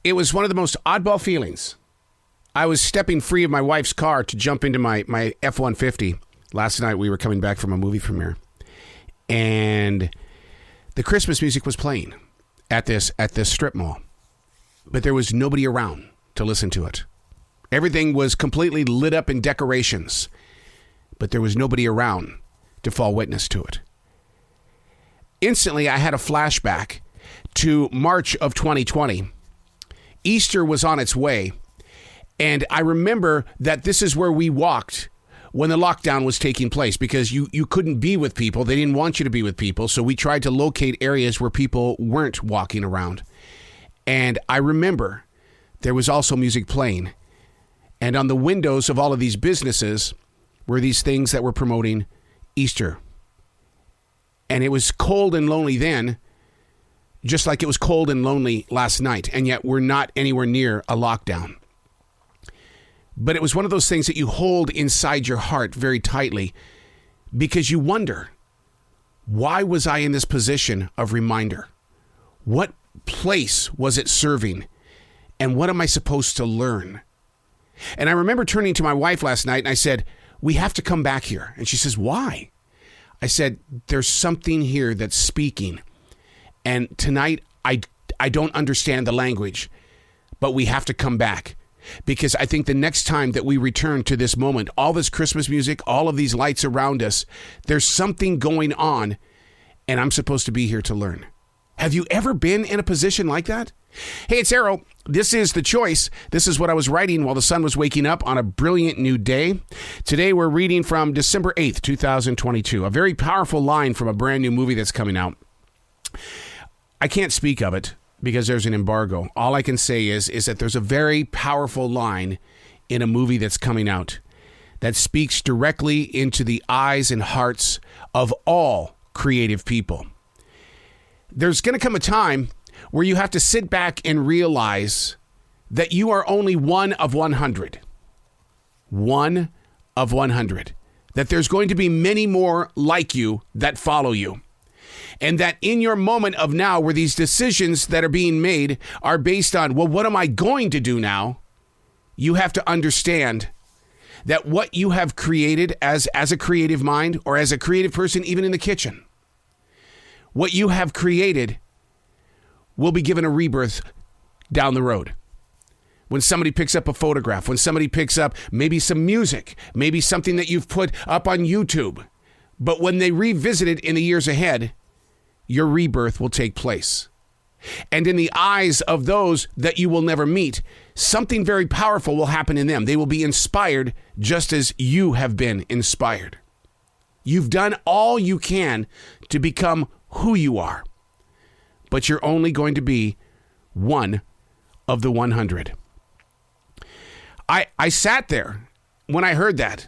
It was one of the most oddball feelings. I was stepping free of my wife's car to jump into my F-150. Last night we were coming back from a movie premiere. And the Christmas music was playing at this strip mall. But there was nobody around to listen to it. Everything was completely lit up in decorations. But there was nobody around to fall witness to it. Instantly, I had a flashback to March of 2020. Easter was on its way. And I remember that this is where we walked when the lockdown was taking place, because you couldn't be with people. They didn't want you to be with people. So we tried to locate areas where people weren't walking around. And I remember there was also music playing. And on the windows of all of these businesses were these things that were promoting Easter. And it was cold and lonely then, just like it was cold and lonely last night. And yet we're not anywhere near a lockdown. But it was one of those things that you hold inside your heart very tightly, because you wonder, why was I in this position of reminder? What place was it serving? And what am I supposed to learn? And I remember turning to my wife last night and I said, we have to come back here. And she says, why? I said, there's something here that's speaking. And tonight, I don't understand the language, but we have to come back. Because I think the next time that we return to this moment, all this Christmas music, all of these lights around us, there's something going on, and I'm supposed to be here to learn. Have you ever been in a position like that? Hey, it's Arrow. This is The Choice. This is what I was writing while the sun was waking up on a brilliant new day. Today, we're reading from December 8th, 2022, a very powerful line from a brand new movie that's coming out. I can't speak of it because there's an embargo. All I can say is that there's a very powerful line in a movie that's coming out that speaks directly into the eyes and hearts of all creative people. There's going to come a time where you have to sit back and realize that you are only one of 100. One of 100. That there's going to be many more like you that follow you. And that in your moment of now, where these decisions that are being made are based on, well, what am I going to do now? You have to understand that what you have created as a creative mind or as a creative person, even in the kitchen, what you have created will be given a rebirth down the road. When somebody picks up a photograph, when somebody picks up maybe some music, maybe something that you've put up on YouTube, but when they revisit it in the years ahead, your rebirth will take place. And in the eyes of those that you will never meet, something very powerful will happen in them. They will be inspired just as you have been inspired. You've done all you can to become who you are, but you're only going to be one of the 100. I sat there when I heard that,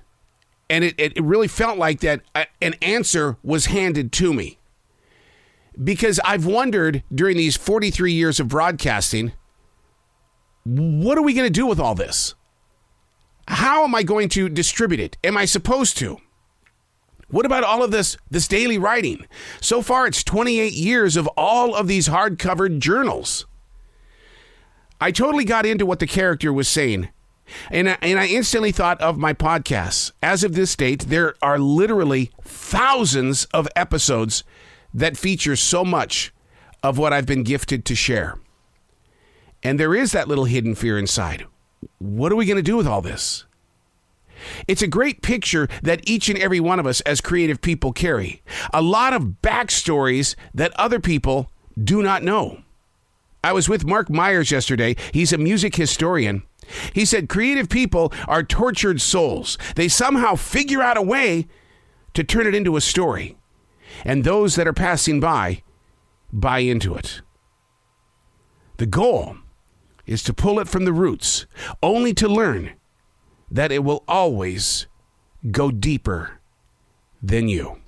and it really felt like that an answer was handed to me. Because I've wondered during these 43 years of broadcasting, what are we going to do with all this? How am I going to distribute it? Am I supposed to? What about all of this daily writing? So far, it's 28 years of all of these hard-covered journals. I totally got into what the character was saying. And I instantly thought of my podcasts. As of this date, there are literally thousands of episodes that feature so much of what I've been gifted to share. And there is that little hidden fear inside. What are we going to do with all this? It's a great picture that each and every one of us as creative people carry. A lot of backstories that other people do not know. I was with Mark Myers yesterday. He's a music historian. He said creative people are tortured souls. They somehow figure out a way to turn it into a story. And those that are passing buy into it. The goal is to pull it from the roots, only to learn that it will always go deeper than you.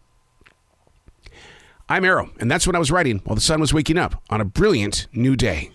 I'm Arrow, and that's what I was writing while the sun was waking up on a brilliant new day.